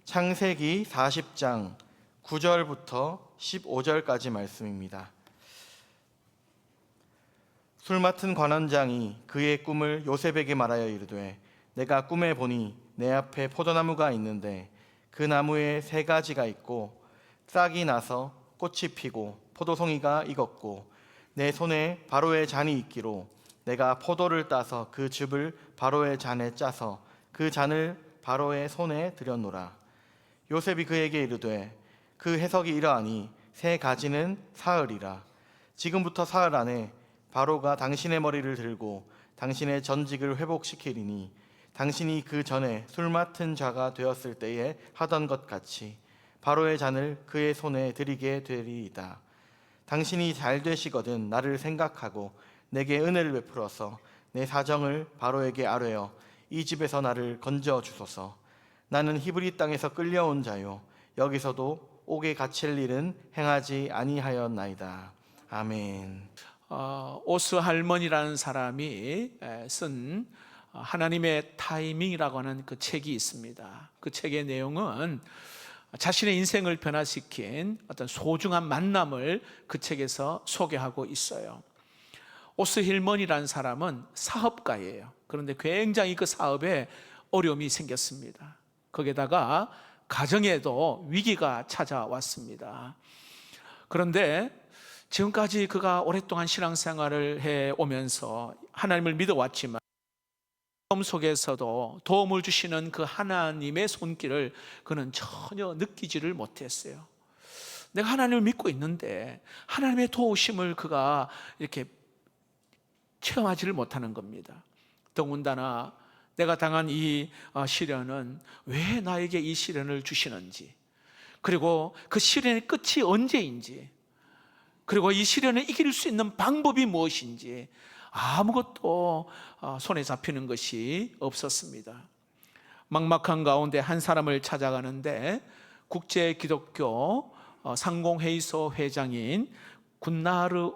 창세기 40장 9절부터 15절까지 말씀입니다. 술 맡은 관원장이 그의 꿈을 요셉에게 말하여 이르되, 내가 꿈에 보니 내 앞에 포도나무가 있는데 그 나무에 3가지가 있고 싹이 나서 꽃이 피고 포도송이가 익었고 내 손에 바로의 잔이 있기로 내가 포도를 따서 그 즙을 바로의 잔에 짜서 그 잔을 바로의 손에 들여노라. 요셉이 그에게 이르되, 그 해석이 이러하니 3가지는 사흘이라. 지금부터 사흘 안에 바로가 당신의 머리를 들고 당신의 전직을 회복시키리니 당신이 그 전에 술 맡은 자가 되었을 때에 하던 것 같이 바로의 잔을 그의 손에 드리게 되리이다. 당신이 잘 되시거든 나를 생각하고 내게 은혜를 베풀어서 내 사정을 바로에게 아뢰어 이 집에서 나를 건져 주소서. 나는 히브리 땅에서 끌려온 자요 여기서도 옥에 갇힐 일은 행하지 아니하였나이다. 아멘. 오스 할머니라는 사람이 쓴 하나님의 타이밍이라고 하는 그 책이 있습니다. 그 책의 내용은 자신의 인생을 변화시킨 어떤 소중한 만남을 그 책에서 소개하고 있어요. 오스 힐먼이라는 사람은 사업가예요. 그런데 굉장히 그 사업에 어려움이 생겼습니다. 거기에다가 가정에도 위기가 찾아왔습니다. 그런데 지금까지 그가 오랫동안 신앙생활을 해오면서 하나님을 믿어왔지만 어려움 속에서도 도움을 주시는 그 하나님의 손길을 그는 전혀 느끼지를 못했어요. 내가 하나님을 믿고 있는데 하나님의 도우심을 그가 이렇게 체험하지를 못하는 겁니다. 더군다나 내가 당한 이 시련은 왜 나에게 이 시련을 주시는지, 그리고 그 시련의 끝이 언제인지, 그리고 이 시련을 이길 수 있는 방법이 무엇인지 아무것도 손에 잡히는 것이 없었습니다. 막막한 가운데 한 사람을 찾아가는데 국제 기독교 상공회의소 회장인 군나르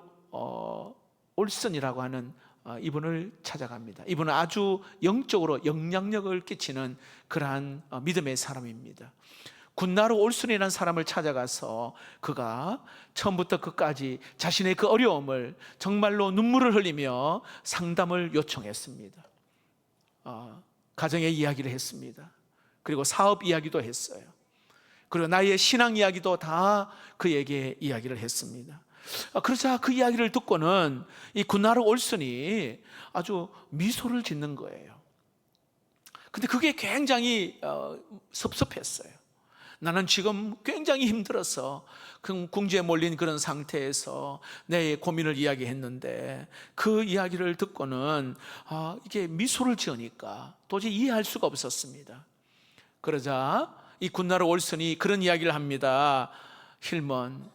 올슨이라고 하는 이분을 찾아갑니다. 이분은 아주 영적으로 영향력을 끼치는 그러한 믿음의 사람입니다. 군나르 올슨이라는 사람을 찾아가서 그가 처음부터 끝까지 자신의 그 어려움을 정말로 눈물을 흘리며 상담을 요청했습니다. 가정의 이야기를 했습니다. 그리고 사업 이야기도 했어요. 그리고 나의 신앙 이야기도 다 그에게 이야기를 했습니다. 그러자 그 이야기를 듣고는 이 군나르 올슨이 아주 미소를 짓는 거예요. 근데 그게 굉장히 섭섭했어요. 나는 지금 굉장히 힘들어서 궁지에 몰린 그런 상태에서 내 고민을 이야기했는데 그 이야기를 듣고는 이게 미소를 지으니까 도저히 이해할 수가 없었습니다. 그러자 이 군나르 올슨이 그런 이야기를 합니다. 힐먼,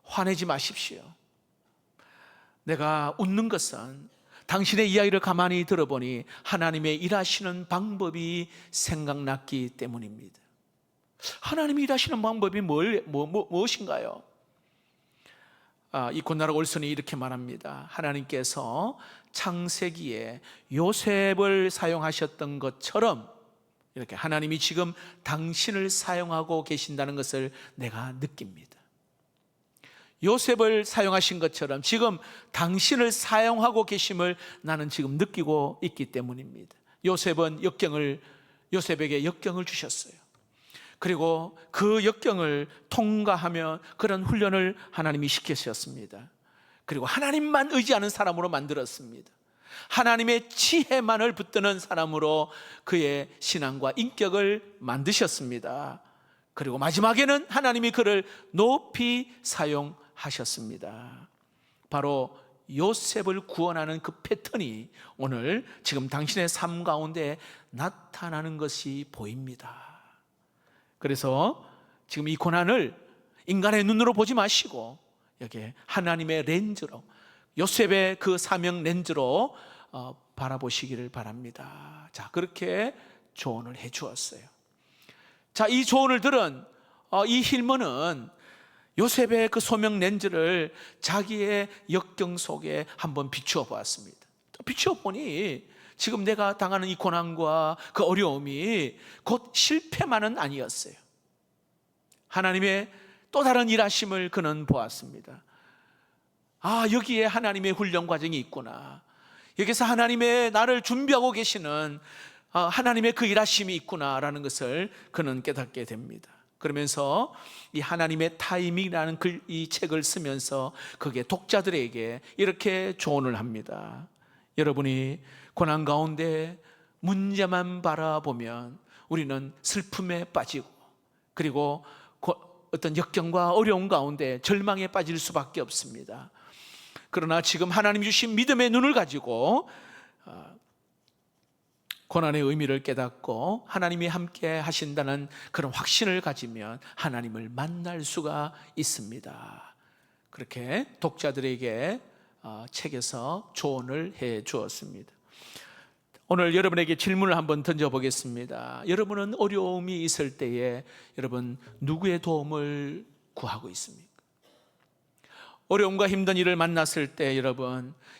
화내지 마십시오. 내가 웃는 것은 당신의 이야기를 가만히 들어보니 하나님의 일하시는 방법이 생각났기 때문입니다. 하나님이 일하시는 방법이 무엇인가요? 이 군나르 올슨이 이렇게 말합니다. 하나님께서 창세기에 요셉을 사용하셨던 것처럼 이렇게 하나님이 지금 당신을 사용하고 계신다는 것을 내가 느낍니다. 요셉을 사용하신 것처럼 지금 당신을 사용하고 계심을 나는 지금 느끼고 있기 때문입니다. 요셉에게 역경을 주셨어요. 그리고 그 역경을 통과하며 그런 훈련을 하나님이 시키셨습니다. 그리고 하나님만 의지하는 사람으로 만들었습니다. 하나님의 지혜만을 붙드는 사람으로 그의 신앙과 인격을 만드셨습니다. 그리고 마지막에는 하나님이 그를 높이 사용하셨습니다. 바로 요셉을 구원하는 그 패턴이 오늘 지금 당신의 삶 가운데 나타나는 것이 보입니다. 그래서 지금 이 고난을 인간의 눈으로 보지 마시고 여기 하나님의 렌즈로, 요셉의 그 사명 렌즈로 바라보시기를 바랍니다. 자, 그렇게 조언을 해 주었어요. 자, 이 조언을 들은 이 힐먼은 요셉의 그 소명 렌즈를 자기의 역경 속에 한번 비추어 보았습니다. 비추어 보니 지금 내가 당하는 이 고난과 그 어려움이 곧 실패만은 아니었어요. 하나님의 또 다른 일하심을 그는 보았습니다. 아, 여기에 하나님의 훈련 과정이 있구나. 여기서 하나님의 나를 준비하고 계시는 하나님의 그 일하심이 있구나라는 것을 그는 깨닫게 됩니다. 그러면서 이 하나님의 타이밍이라는 이 책을 쓰면서 거기에 독자들에게 이렇게 조언을 합니다. 여러분이 고난 가운데 문제만 바라보면 우리는 슬픔에 빠지고, 그리고 어떤 역경과 어려움 가운데 절망에 빠질 수밖에 없습니다. 그러나 지금 하나님 주신 믿음의 눈을 가지고 고난의 의미를 깨닫고 하나님이 함께 하신다는 그런 확신을 가지면 하나님을 만날 수가 있습니다. 그렇게 독자들에게 책에서 조언을 해 주었습니다. 오늘 여러분에게 질문을 한번 던져보겠습니다. 여러분은 어려움이 있을 때에 여러분 누구의 도움을 구하고 있습니까? 어려움과 힘든 일을 만났을 때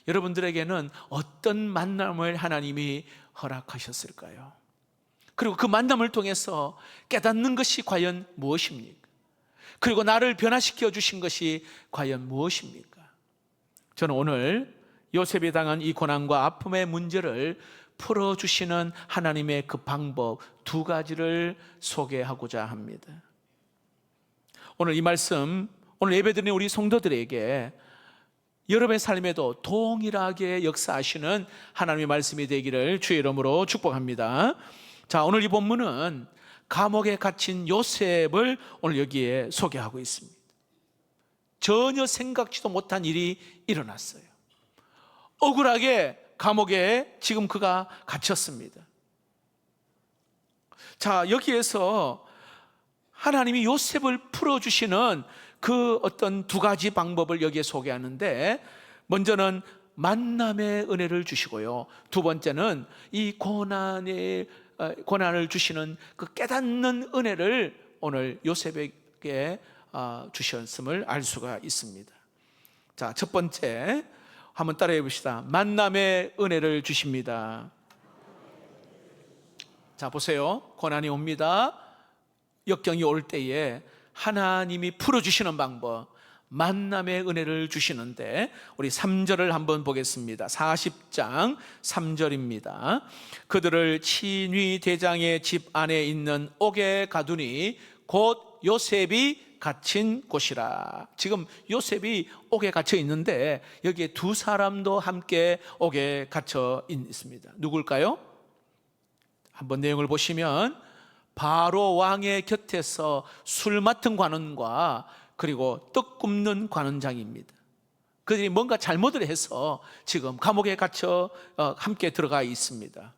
여러분들에게는 어떤 만남을 하나님이 허락하셨을까요? 그리고 그 만남을 통해서 깨닫는 것이 과연 무엇입니까? 그리고 나를 변화시켜 주신 것이 과연 무엇입니까? 저는 오늘 요셉이 당한 이 고난과 아픔의 문제를 풀어주시는 하나님의 그 방법 두 가지를 소개하고자 합니다. 오늘 이 말씀, 오늘 예배드리는 우리 성도들에게 여러분의 삶에도 동일하게 역사하시는 하나님의 말씀이 되기를 주의 이름으로 축복합니다. 자, 오늘 이 본문은 감옥에 갇힌 요셉을 오늘 여기에 소개하고 있습니다. 전혀 생각지도 못한 일이 일어났어요. 억울하게 감옥에 지금 그가 갇혔습니다. 자, 여기에서 하나님이 요셉을 풀어주시는 그 어떤 두 가지 방법을 여기에 소개하는데, 먼저는 만남의 은혜를 주시고요, 두 번째는 이 고난을 주시는 그 깨닫는 은혜를 오늘 요셉에게 주셨음을 알 수가 있습니다. 자, 첫 번째 한번 따라해 봅시다. 만남의 은혜를 주십니다. 자, 보세요. 고난이 옵니다. 역경이 올 때에 하나님이 풀어주시는 방법, 만남의 은혜를 주시는데, 우리 3절을 한번 보겠습니다. 40장 3절입니다. 그들을 친위 대장의 집 안에 있는 옥에 가두니 곧 요셉이 갇힌 곳이라. 지금 요셉이 옥에 갇혀 있는데 여기에 두 사람도 함께 옥에 갇혀 있습니다. 누굴까요? 한번 내용을 보시면 바로 왕의 곁에서 술 맡은 관원과 그리고 떡 굽는 관원장입니다. 그들이 뭔가 잘못을 해서 지금 감옥에 갇혀 함께 들어가 있습니다.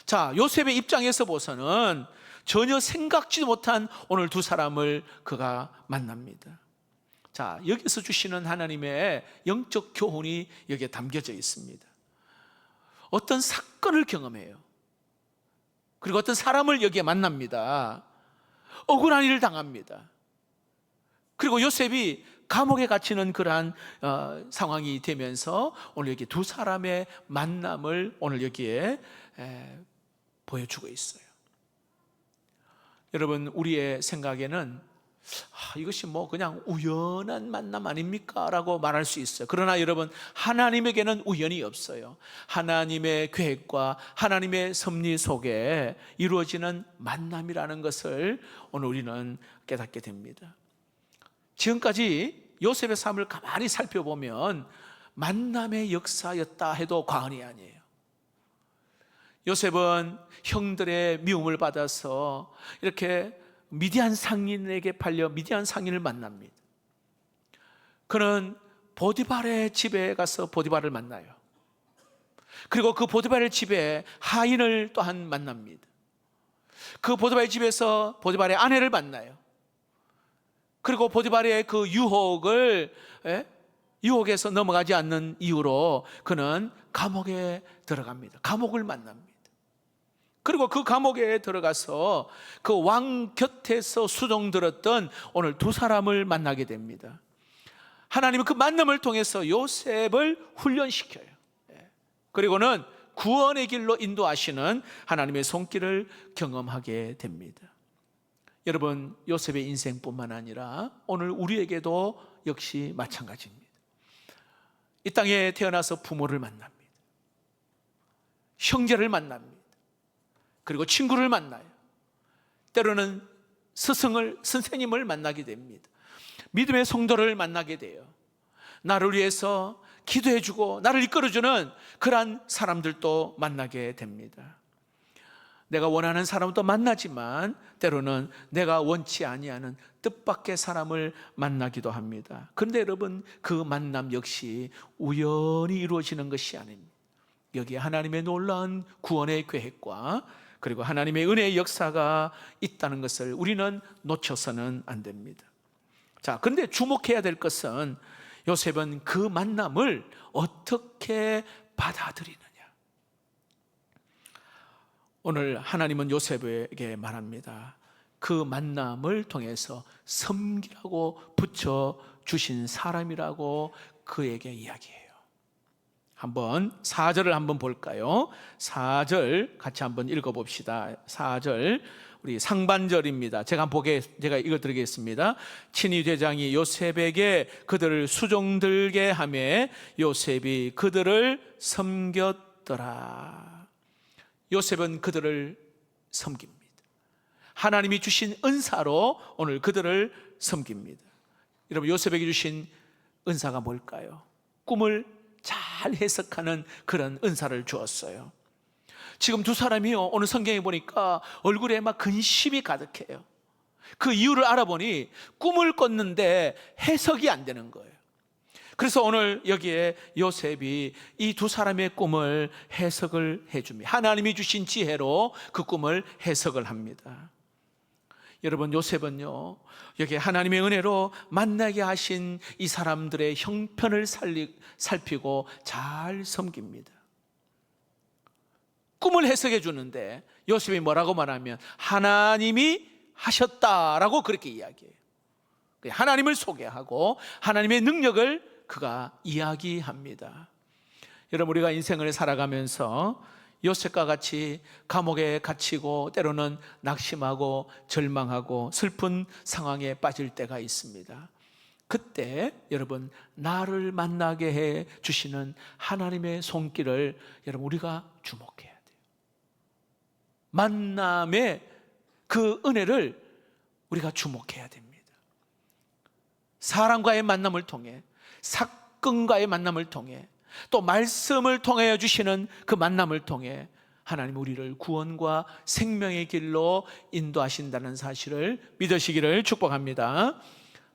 자, 요셉의 입장에서 보서는 전혀 생각지도 못한 오늘 두 사람을 그가 만납니다. 자, 여기서 주시는 하나님의 영적 교훈이 여기에 담겨져 있습니다. 어떤 사건을 경험해요. 그리고 어떤 사람을 여기에 만납니다. 억울한 일을 당합니다. 그리고 요셉이 감옥에 갇히는 그러한 상황이 되면서 오늘 여기 두 사람의 만남을 오늘 여기에 보여주고 있어요. 여러분, 우리의 생각에는 이것이 뭐 그냥 우연한 만남 아닙니까? 라고 말할 수 있어요. 그러나 여러분, 하나님에게는 우연이 없어요. 하나님의 계획과 하나님의 섭리 속에 이루어지는 만남이라는 것을 오늘 우리는 깨닫게 됩니다. 지금까지 요셉의 삶을 가만히 살펴보면 만남의 역사였다 해도 과언이 아니에요. 요셉은 형들의 미움을 받아서 이렇게 미디안 상인에게 팔려 미디안 상인을 만납니다. 그는 보디발의 집에 가서 보디발을 만나요. 그리고 그 보디발의 집에 하인을 또한 만납니다. 그 보디발의 집에서 보디발의 아내를 만나요. 그리고 보디발의 그 유혹에서 넘어가지 않는 이유로 그는 감옥에 들어갑니다. 감옥을 만납니다. 그리고 그 감옥에 들어가서 그 왕 곁에서 수종들었던 오늘 두 사람을 만나게 됩니다. 하나님은 그 만남을 통해서 요셉을 훈련시켜요. 그리고는 구원의 길로 인도하시는 하나님의 손길을 경험하게 됩니다. 여러분, 요셉의 인생뿐만 아니라 오늘 우리에게도 역시 마찬가지입니다. 이 땅에 태어나서 부모를 만납니다. 형제를 만납니다. 그리고 친구를 만나요. 때로는 스승을, 선생님을 만나게 됩니다. 믿음의 성도를 만나게 돼요. 나를 위해서 기도해주고 나를 이끌어주는 그러한 사람들도 만나게 됩니다. 내가 원하는 사람도 만나지만 때로는 내가 원치 아니하는 뜻밖의 사람을 만나기도 합니다. 그런데 여러분, 그 만남 역시 우연히 이루어지는 것이 아닙니다. 여기에 하나님의 놀라운 구원의 계획과 그리고 하나님의 은혜의 역사가 있다는 것을 우리는 놓쳐서는 안 됩니다. 자, 그런데 주목해야 될 것은 요셉은 그 만남을 어떻게 받아들이느냐. 오늘 하나님은 요셉에게 말합니다. 그 만남을 통해서 섬기라고 붙여주신 사람이라고 그에게 이야기해요. 한번 4절을 한번 볼까요? 4절 같이 한번 읽어봅시다. 4절 우리 상반절입니다. 제가 읽어드리겠습니다. 친위 대장이 요셉에게 그들을 수종들게 하매 요셉이 그들을 섬겼더라. 요셉은 그들을 섬깁니다. 하나님이 주신 은사로 오늘 그들을 섬깁니다. 여러분, 요셉에게 주신 은사가 뭘까요? 꿈을 잘 해석하는 그런 은사를 주었어요. 지금 두 사람이요, 오늘 성경에 보니까 얼굴에 막 근심이 가득해요. 그 이유를 알아보니 꿈을 꿨는데 해석이 안 되는 거예요. 그래서 오늘 여기에 요셉이 이 두 사람의 꿈을 해석을 해줍니다. 하나님이 주신 지혜로 그 꿈을 해석을 합니다. 여러분, 요셉은요, 여기 하나님의 은혜로 만나게 하신 이 사람들의 형편을 살피고 잘 섬깁니다. 꿈을 해석해 주는데 요셉이 뭐라고 말하면 하나님이 하셨다라고 그렇게 이야기해요. 하나님을 소개하고 하나님의 능력을 그가 이야기합니다. 여러분, 우리가 인생을 살아가면서 요셉과 같이 감옥에 갇히고 때로는 낙심하고 절망하고 슬픈 상황에 빠질 때가 있습니다. 그때 여러분, 나를 만나게 해 주시는 하나님의 손길을 여러분, 우리가 주목해야 돼요. 만남의 그 은혜를 우리가 주목해야 됩니다. 사람과의 만남을 통해, 사건과의 만남을 통해, 또 말씀을 통하여 주시는 그 만남을 통해 하나님 우리를 구원과 생명의 길로 인도하신다는 사실을 믿으시기를 축복합니다.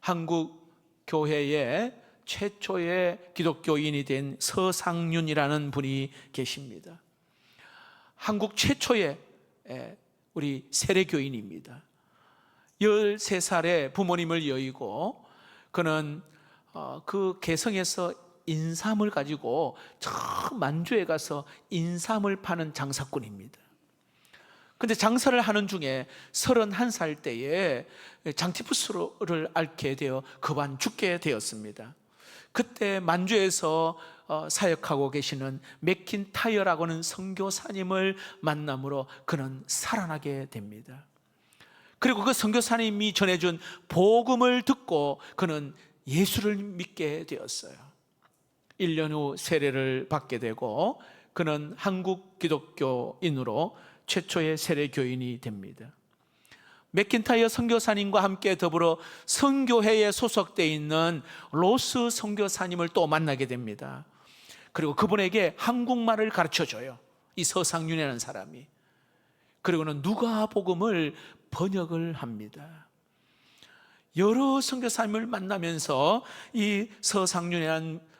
한국 교회의 최초의 기독교인이 된 서상윤이라는 분이 계십니다. 한국 최초의 우리 세례교인입니다. 13살에 부모님을 여의고 그는 그 개성에서 인삼을 가지고 저 만주에 가서 인삼을 파는 장사꾼입니다. 근데 장사를 하는 중에 31살 때에 장티푸스를 앓게 되어 급한 죽게 되었습니다. 그때 만주에서 사역하고 계시는 맥킨타이어라고 하는 선교사님을 만남으로 그는 살아나게 됩니다. 그리고 그 선교사님이 전해준 복음을 듣고 그는 예수를 믿게 되었어요. 1년 후 세례를 받게 되고 그는 한국 기독교인으로 최초의 세례교인이 됩니다. 맥킨타이어 선교사님과 함께 더불어 선교회에 소속되어 있는 로스 선교사님을 또 만나게 됩니다. 그리고 그분에게 한국말을 가르쳐줘요, 이 서상윤이라는 사람이. 그리고는 누가복음을 번역을 합니다. 여러 선교사님을 만나면서 이 서상윤이라는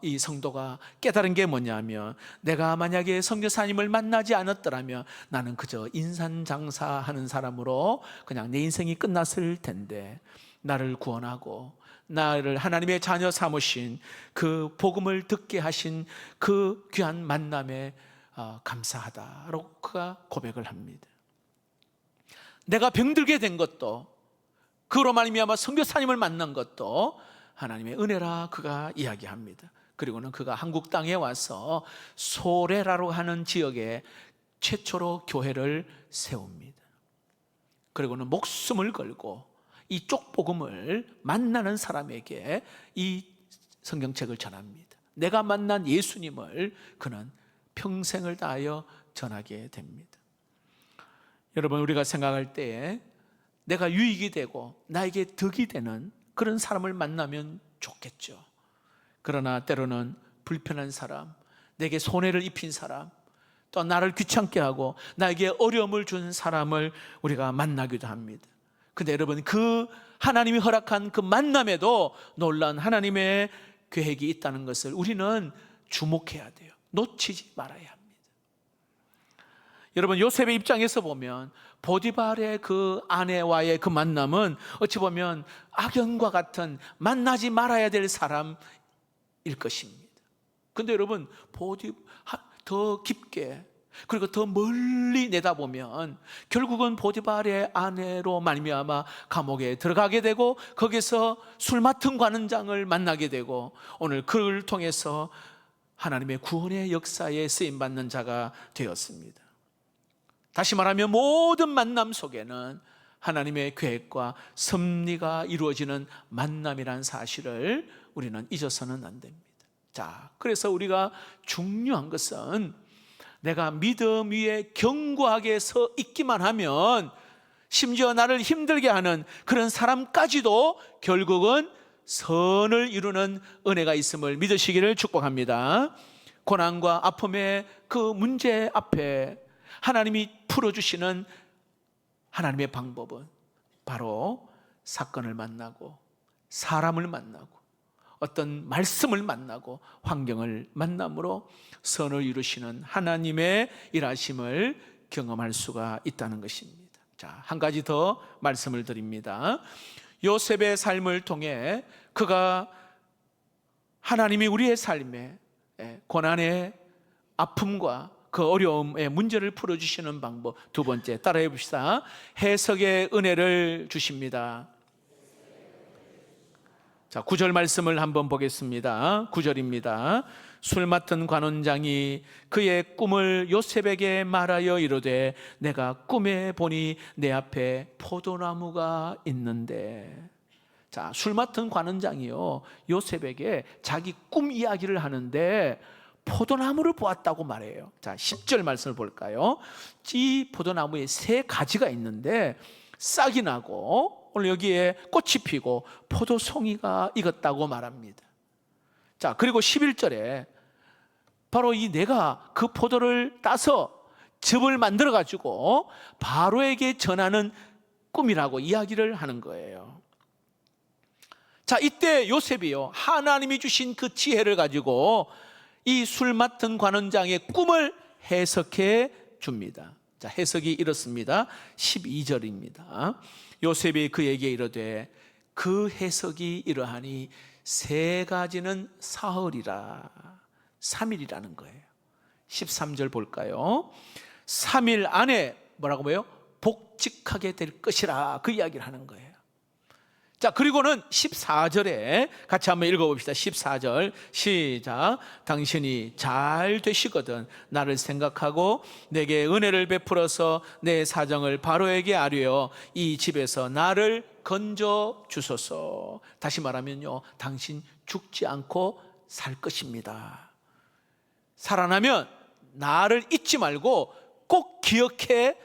이 성도가 깨달은 게 뭐냐면, 내가 만약에 선교사님을 만나지 않았더라면 나는 그저 인삼장사하는 사람으로 그냥 내 인생이 끝났을 텐데, 나를 구원하고 나를 하나님의 자녀 삼으신 그 복음을 듣게 하신 그 귀한 만남에 감사하다라고 그가 고백을 합니다. 내가 병들게 된 것도, 그로 말미암아 선교사님을 만난 것도 하나님의 은혜라 그가 이야기합니다. 그리고는 그가 한국 땅에 와서 소래라고 하는 지역에 최초로 교회를 세웁니다. 그리고는 목숨을 걸고 이 쪽복음을 만나는 사람에게 이 성경책을 전합니다. 내가 만난 예수님을 그는 평생을 다하여 전하게 됩니다. 여러분, 우리가 생각할 때에 내가 유익이 되고 나에게 덕이 되는 그런 사람을 만나면 좋겠죠. 그러나 때로는 불편한 사람, 내게 손해를 입힌 사람, 또 나를 귀찮게 하고 나에게 어려움을 준 사람을 우리가 만나기도 합니다. 근데 여러분, 그 하나님이 허락한 그 만남에도 놀라운 하나님의 계획이 있다는 것을 우리는 주목해야 돼요. 놓치지 말아야 합니다. 여러분, 요셉의 입장에서 보면 보디발의 그 아내와의 그 만남은 어찌 보면 악연과 같은 만나지 말아야 될 사람일 것입니다. 근데 여러분, 더 깊게 그리고 더 멀리 내다보면 결국은 보디발의 아내로 말미암아 감옥에 들어가게 되고 거기서 술 맡은 관원장을 만나게 되고 오늘 그를 통해서 하나님의 구원의 역사에 쓰임받는 자가 되었습니다. 다시 말하면 모든 만남 속에는 하나님의 계획과 섭리가 이루어지는 만남이라는 사실을 우리는 잊어서는 안 됩니다. 자, 그래서 우리가 중요한 것은 내가 믿음 위에 견고하게 서 있기만 하면 심지어 나를 힘들게 하는 그런 사람까지도 결국은 선을 이루는 은혜가 있음을 믿으시기를 축복합니다. 고난과 아픔의 그 문제 앞에 하나님이 풀어주시는 하나님의 방법은 바로 사건을 만나고 사람을 만나고 어떤 말씀을 만나고 환경을 만남으로 선을 이루시는 하나님의 일하심을 경험할 수가 있다는 것입니다. 자, 한 가지 더 말씀을 드립니다. 요셉의 삶을 통해 그가 하나님이 우리의 삶에 고난의 아픔과 그 어려움의 문제를 풀어주시는 방법, 두 번째 따라해 봅시다. 해석의 은혜를 주십니다. 자, 9절 말씀을 한번 보겠습니다. 9절입니다. 술 맡은 관원장이 그의 꿈을 요셉에게 말하여 이르되 내가 꿈에 보니 내 앞에 포도나무가 있는데. 자, 술 맡은 관원장이요 요셉에게 자기 꿈 이야기를 하는데 포도나무를 보았다고 말해요. 자, 10절 말씀을 볼까요? 이 포도나무에 세 가지가 있는데 싹이 나고 오늘 여기에 꽃이 피고 포도송이가 익었다고 말합니다. 자, 그리고 11절에 바로 이 내가 그 포도를 따서 즙을 만들어 가지고 바로에게 전하는 꿈이라고 이야기를 하는 거예요. 자, 이때 요셉이요 하나님이 주신 그 지혜를 가지고 이 술 맡은 관원장의 꿈을 해석해 줍니다. 자, 해석이 이렇습니다. 12절입니다. 요셉이 그에게 이르되 그 해석이 이러하니 세 가지는 사흘이라. 3일이라는 거예요. 13절 볼까요? 3일 안에 뭐라고 해요? 복직하게 될 것이라 그 이야기를 하는 거예요. 자, 그리고는 14절에 같이 한번 읽어봅시다. 14절 시작. 당신이 잘 되시거든 나를 생각하고 내게 은혜를 베풀어서 내 사정을 바로에게 아뢰어 이 집에서 나를 건져 주소서. 다시 말하면요 당신 죽지 않고 살 것입니다. 살아나면 나를 잊지 말고 꼭 기억해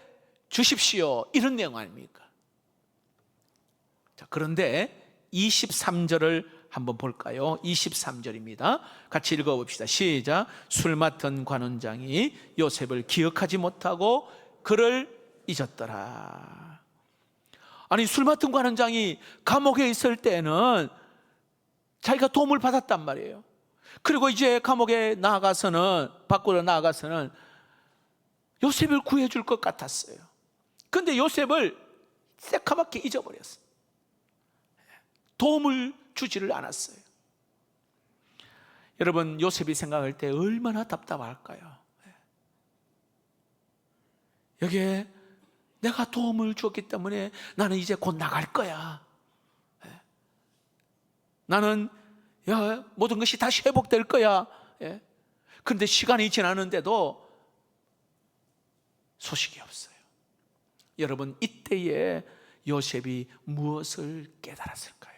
주십시오. 이런 내용 아닙니까? 자, 그런데 23절을 한번 볼까요? 23절입니다. 같이 읽어봅시다. 시작. 술 맡은 관원장이 요셉을 기억하지 못하고 그를 잊었더라. 아니, 술 맡은 관원장이 감옥에 있을 때는 자기가 도움을 받았단 말이에요. 그리고 이제 감옥에 나가서는 밖으로 나가서는 요셉을 구해줄 것 같았어요. 근데 요셉을 새카맣게 잊어버렸어요. 도움을 주지를 않았어요. 여러분, 요셉이 생각할 때 얼마나 답답할까요? 여기에 내가 도움을 주었기 때문에 나는 이제 곧 나갈 거야. 나는 모든 것이 다시 회복될 거야. 그런데 시간이 지났는데도 소식이 없어요. 여러분, 이때에 요셉이 무엇을 깨달았을까요?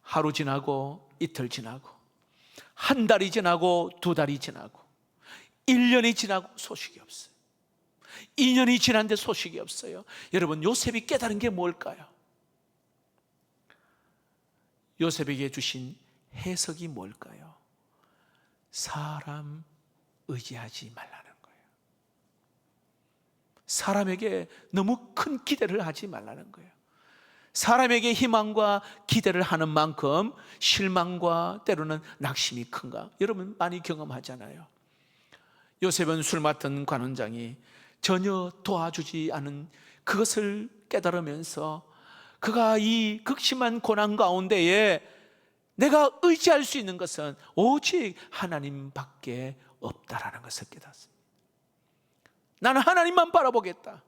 하루 지나고 이틀 지나고 한 달이 지나고 두 달이 지나고 1년이 지나고 소식이 없어요. 2년이 지났는데 소식이 없어요. 여러분, 요셉이 깨달은 게 뭘까요? 요셉에게 주신 해석이 뭘까요? 사람 의지하지 말라는 거예요. 사람에게 너무 큰 기대를 하지 말라는 거예요. 사람에게 희망과 기대를 하는 만큼 실망과 때로는 낙심이 큰가? 여러분 많이 경험하잖아요. 요셉은 술 맡은 관원장이 전혀 도와주지 않은 그것을 깨달으면서 그가 이 극심한 고난 가운데에 내가 의지할 수 있는 것은 오직 하나님밖에 없다라는 것을 깨닫습니다. 나는 하나님만 바라보겠다.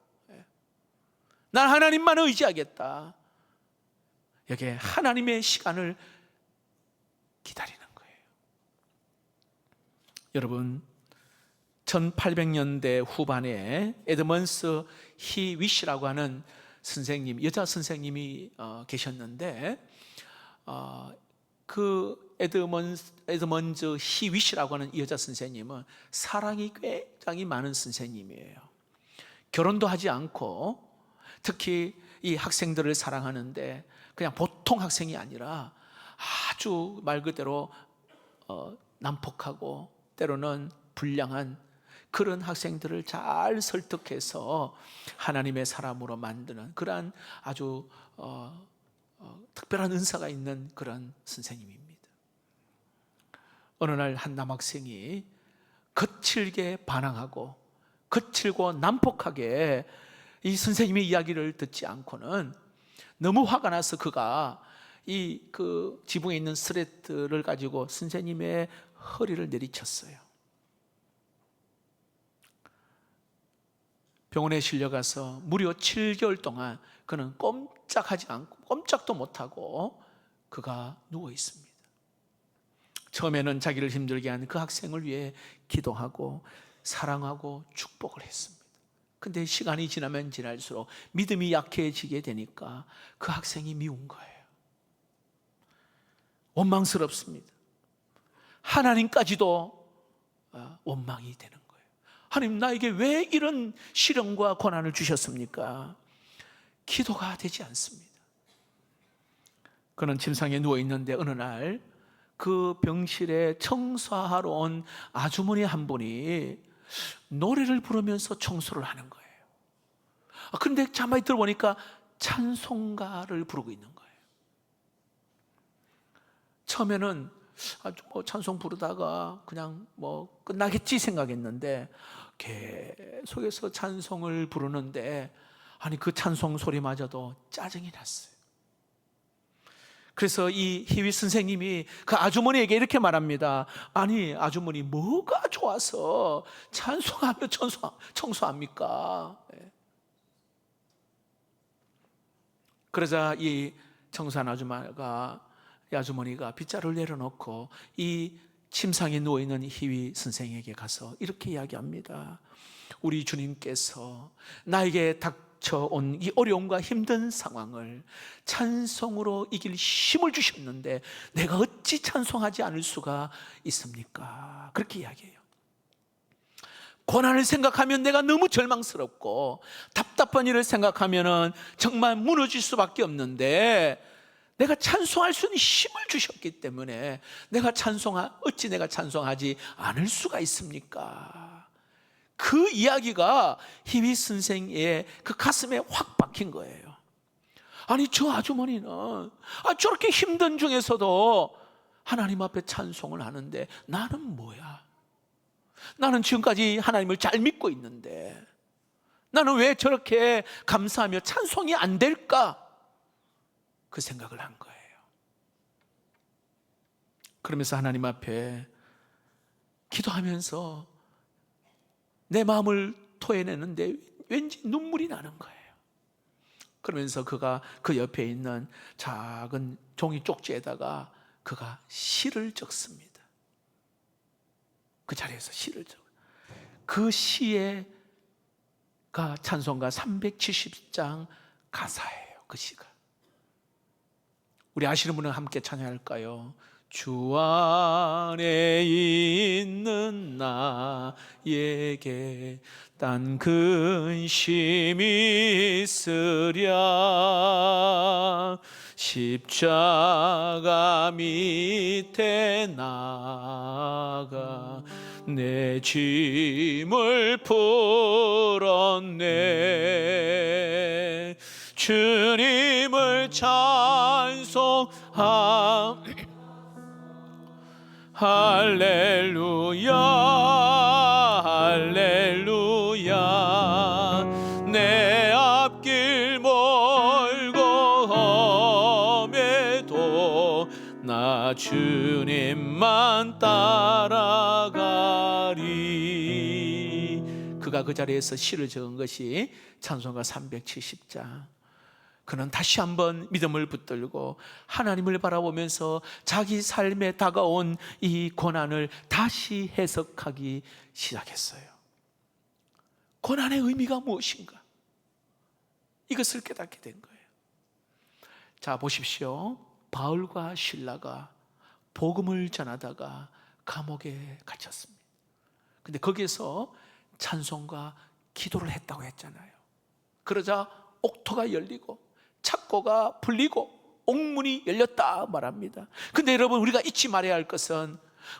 난 하나님만 의지하겠다. 여기에 하나님의 시간을 기다리는 거예요. 여러분, 1800년대 후반에 에드먼스 히위시라고 하는 선생님, 여자 선생님이 계셨는데 그 에드먼즈 히위시라고 하는 이 여자 선생님은 사랑이 굉장히 많은 선생님이에요. 결혼도 하지 않고 특히 이 학생들을 사랑하는데 그냥 보통 학생이 아니라 아주 말 그대로 난폭하고 때로는 불량한 그런 학생들을 잘 설득해서 하나님의 사람으로 만드는 그러한 아주 특별한 은사가 있는 그런 선생님입니다. 어느 날 한 남학생이 거칠게 반항하고 거칠고 난폭하게 이 선생님의 이야기를 듣지 않고는 너무 화가 나서 그가 그 지붕에 있는 스레트를 가지고 선생님의 허리를 내리쳤어요. 병원에 실려가서 무려 7개월 동안 그는 꼼짝하지 않고 꼼짝도 못하고 그가 누워 있습니다. 처음에는 자기를 힘들게 한 그 학생을 위해 기도하고 사랑하고 축복을 했습니다. 근데 시간이 지나면 지날수록 믿음이 약해지게 되니까 그 학생이 미운 거예요. 원망스럽습니다. 하나님까지도 원망이 되는 거예요. 하나님, 나에게 왜 이런 시련과 고난을 주셨습니까? 기도가 되지 않습니다. 그는 침상에 누워 있는데 어느 날 그 병실에 청소하러 온 아주머니 한 분이 노래를 부르면서 청소를 하는 거예요. 그런데 가만히 들어보니까 찬송가를 부르고 있는 거예요. 처음에는 찬송 부르다가 그냥 끝나겠지 생각했는데 계속해서 찬송을 부르는데 그 찬송 소리마저도 짜증이 났어요. 그래서 이 희위 선생님이 그 아주머니에게 이렇게 말합니다. 아니, 아주머니 뭐가 좋아서 찬송하며 청소합니까? 그러자 이 청소한 아주머니가 빗자루를 내려놓고 이 침상에 누워있는 희위 선생에게 가서 이렇게 이야기합니다. 우리 주님께서 나에게 닥쳐온 이 어려움과 힘든 상황을 찬송으로 이길 힘을 주셨는데 내가 어찌 찬송하지 않을 수가 있습니까? 그렇게 이야기해요. 고난을 생각하면 내가 너무 절망스럽고 답답한 일을 생각하면 정말 무너질 수밖에 없는데 내가 찬송할 수 있는 힘을 주셨기 때문에 어찌 내가 찬송하지 않을 수가 있습니까? 그 이야기가 희위 선생의 그 가슴에 확 박힌 거예요. 아니, 저 아주머니는 저렇게 힘든 중에서도 하나님 앞에 찬송을 하는데 나는 뭐야? 나는 지금까지 하나님을 잘 믿고 있는데 나는 왜 저렇게 감사하며 찬송이 안 될까? 그 생각을 한 거예요. 그러면서 하나님 앞에 기도하면서 내 마음을 토해내는데 왠지 눈물이 나는 거예요. 그러면서 그가 그 옆에 있는 작은 종이 쪽지에다가 그가 시를 적습니다. 그 자리에서 시를 적어요. 그 시의 찬송가 370장 가사예요. 그 시가. 우리 아시는 분은 함께 찬양할까요? 주 안에 있는 나에게 딴 근심이 있으랴 십자가 밑에 나가 내 짐을 풀었네 주님을 찬송하 할렐루야 할렐루야 내 앞길 멀고 험해도 나 주님만 따라가리. 그가 그 자리에서 시를 적은 것이 찬송가 370장. 그는 다시 한번 믿음을 붙들고 하나님을 바라보면서 자기 삶에 다가온 이 고난을 다시 해석하기 시작했어요. 고난의 의미가 무엇인가? 이것을 깨닫게 된 거예요. 자, 보십시오. 바울과 실라가 복음을 전하다가 감옥에 갇혔습니다. 근데 거기에서 찬송과 기도를 했다고 했잖아요. 그러자 옥토가 열리고 착고가 풀리고 옥문이 열렸다 말합니다. 근데 여러분, 우리가 잊지 말아야 할 것은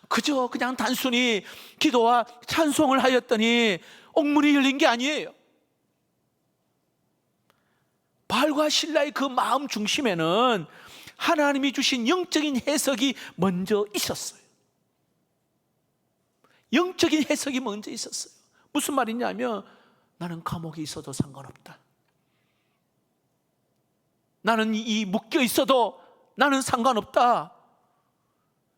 그저 그냥 단순히 기도와 찬송을 하였더니 옥문이 열린 게 아니에요. 바울과 실라의 그 마음 중심에는 하나님이 주신 영적인 해석이 먼저 있었어요. 영적인 해석이 먼저 있었어요. 무슨 말이냐면, 나는 감옥에 있어도 상관없다. 나는 이 묶여 있어도 나는 상관없다.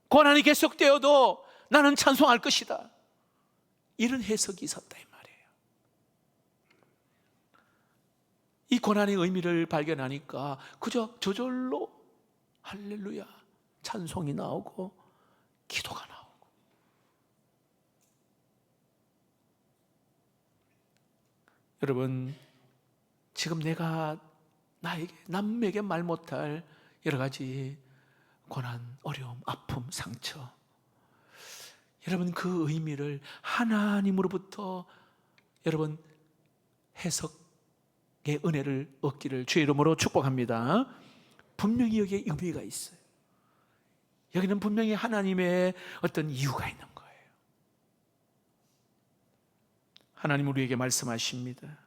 고난이 계속되어도 나는 찬송할 것이다. 이런 해석이 있었다 이 말이에요. 이 고난의 의미를 발견하니까 그저 저절로 할렐루야 찬송이 나오고 기도가 나오고. 여러분, 지금 내가 남에게 말 못할 여러 가지 고난, 어려움, 아픔, 상처, 여러분 그 의미를 하나님으로부터 여러분 해석의 은혜를 얻기를 주의 이름으로 축복합니다. 분명히 여기에 의미가 있어요. 여기는 분명히 하나님의 어떤 이유가 있는 거예요. 하나님 우리에게 말씀하십니다.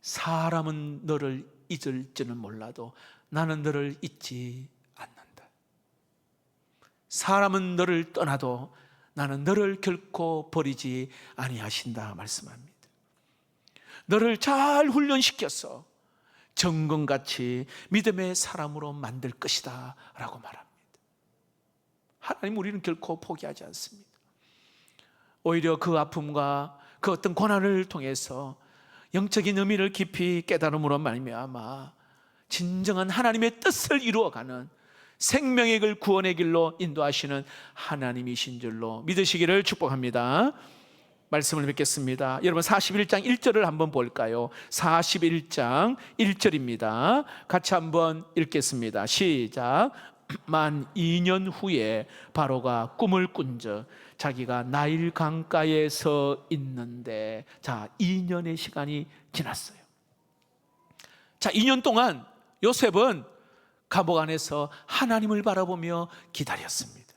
사람은 너를 잊을지는 몰라도 나는 너를 잊지 않는다. 사람은 너를 떠나도 나는 너를 결코 버리지 아니하신다 말씀합니다. 너를 잘 훈련시켜서 정금같이 믿음의 사람으로 만들 것이다 라고 말합니다. 하나님 우리는 결코 포기하지 않습니다. 오히려 그 아픔과 그 어떤 고난을 통해서 영적인 의미를 깊이 깨달음으로 말미암아 진정한 하나님의 뜻을 이루어가는 생명의 길, 구원의 길로 인도하시는 하나님이신 줄로 믿으시기를 축복합니다. 말씀을 뵙겠습니다. 여러분 41장 1절을 한번 볼까요? 41장 1절입니다. 같이 한번 읽겠습니다. 시작. 만 2년 후에 바로가 꿈을 꾼적 자기가 나일 강가에 서 있는데, 자 2년의 시간이 지났어요. 자 2년 동안 요셉은 감옥 안에서 하나님을 바라보며 기다렸습니다.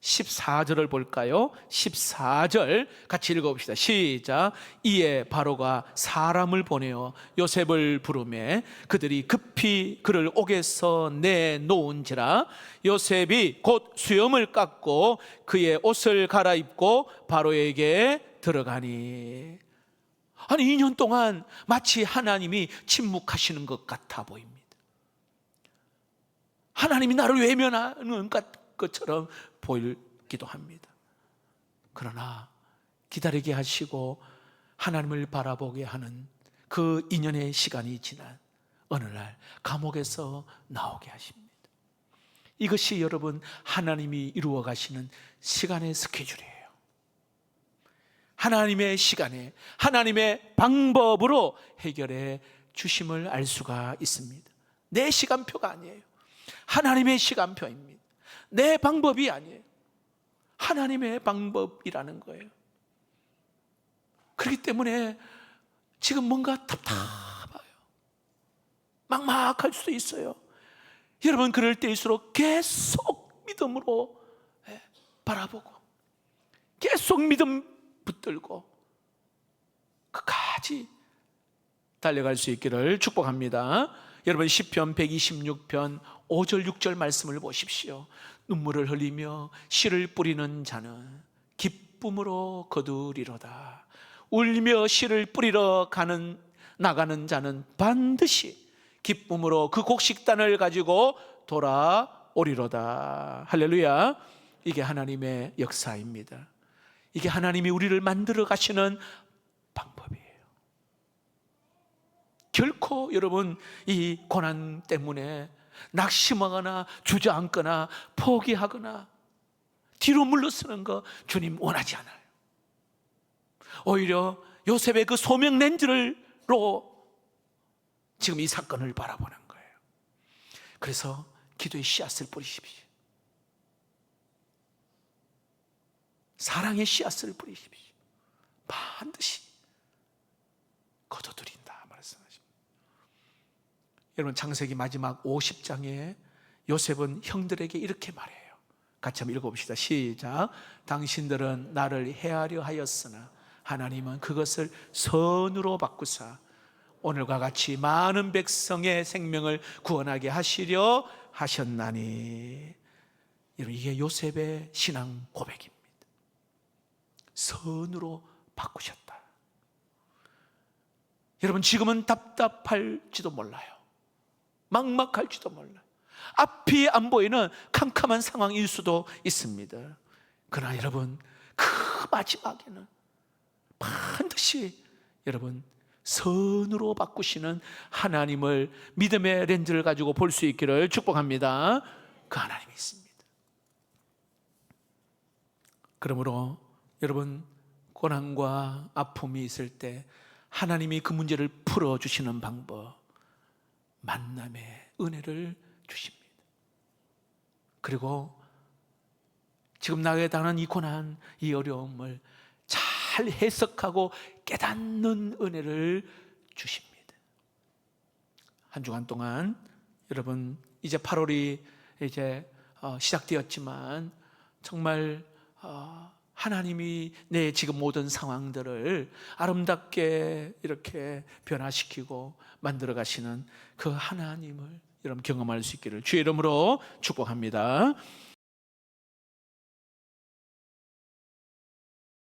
14절을 볼까요? 14절 같이 읽어봅시다. 시작. 이에 바로가 사람을 보내어 요셉을 부르매 그들이 급히 그를 옥에서 내놓은지라 요셉이 곧 수염을 깎고 그의 옷을 갈아입고 바로에게 들어가니. 아니 2년 동안 마치 하나님이 침묵하시는 것 같아 보입니다. 하나님이 나를 외면하는 것처럼 보이기도 합니다. 그러나 기다리게 하시고 하나님을 바라보게 하는 그 2년의 시간이 지난 어느 날 감옥에서 나오게 하십니다. 이것이 여러분 하나님이 이루어 가시는 시간의 스케줄이에요. 하나님의 시간에 하나님의 방법으로 해결해 주심을 알 수가 있습니다. 내 시간표가 아니에요. 하나님의 시간표입니다. 내 방법이 아니에요. 하나님의 방법이라는 거예요. 그렇기 때문에 지금 뭔가 답답해요. 막막할 수도 있어요. 여러분, 그럴 때일수록 계속 믿음으로 바라보고 계속 믿음 붙들고 끝까지 달려갈 수 있기를 축복합니다. 여러분, 시편 126편 5절 6절 말씀을 보십시오. 눈물을 흘리며 씨를 뿌리는 자는 기쁨으로 거두리로다. 울며 씨를 뿌리러 나가는 자는 반드시 기쁨으로 그 곡식단을 가지고 돌아오리로다. 할렐루야. 이게 하나님의 역사입니다. 이게 하나님이 우리를 만들어 가시는 방법이에요. 결코 여러분, 이 고난 때문에 낙심하거나 주저앉거나 포기하거나 뒤로 물러서는 거 주님 원하지 않아요. 오히려 요셉의 그 소명 렌즈로 지금 이 사건을 바라보는 거예요. 그래서 기도의 씨앗을 뿌리십시오. 사랑의 씨앗을 뿌리십시오. 반드시 거둬들인다 말씀하십니다. 여러분, 창세기 마지막 50장에 요셉은 형들에게 이렇게 말해요. 같이 한번 읽어봅시다. 시작. 당신들은 나를 해하려 하였으나 하나님은 그것을 선으로 바꾸사 오늘과 같이 많은 백성의 생명을 구원하게 하시려 하셨나니. 여러분, 이게 요셉의 신앙 고백입니다. 선으로 바꾸셨다. 여러분, 지금은 답답할지도 몰라요. 막막할지도 몰라요. 앞이 안 보이는 캄캄한 상황일 수도 있습니다. 그러나 여러분, 그 마지막에는 반드시 여러분 선으로 바꾸시는 하나님을 믿음의 렌즈를 가지고 볼 수 있기를 축복합니다. 그 하나님이 있습니다. 그러므로 여러분, 고난과 아픔이 있을 때 하나님이 그 문제를 풀어주시는 방법, 만남의 은혜를 주십니다. 그리고 지금 나에 당한 이 고난, 이 어려움을 잘 해석하고 깨닫는 은혜를 주십니다. 한 주간 동안 여러분, 이제 8월이 이제 시작되었지만 정말 하나님이 내 지금 모든 상황들을 아름답게 이렇게 변화시키고 만들어 가시는 그 하나님을 여러분 경험할 수 있기를 주의 이름으로 축복합니다.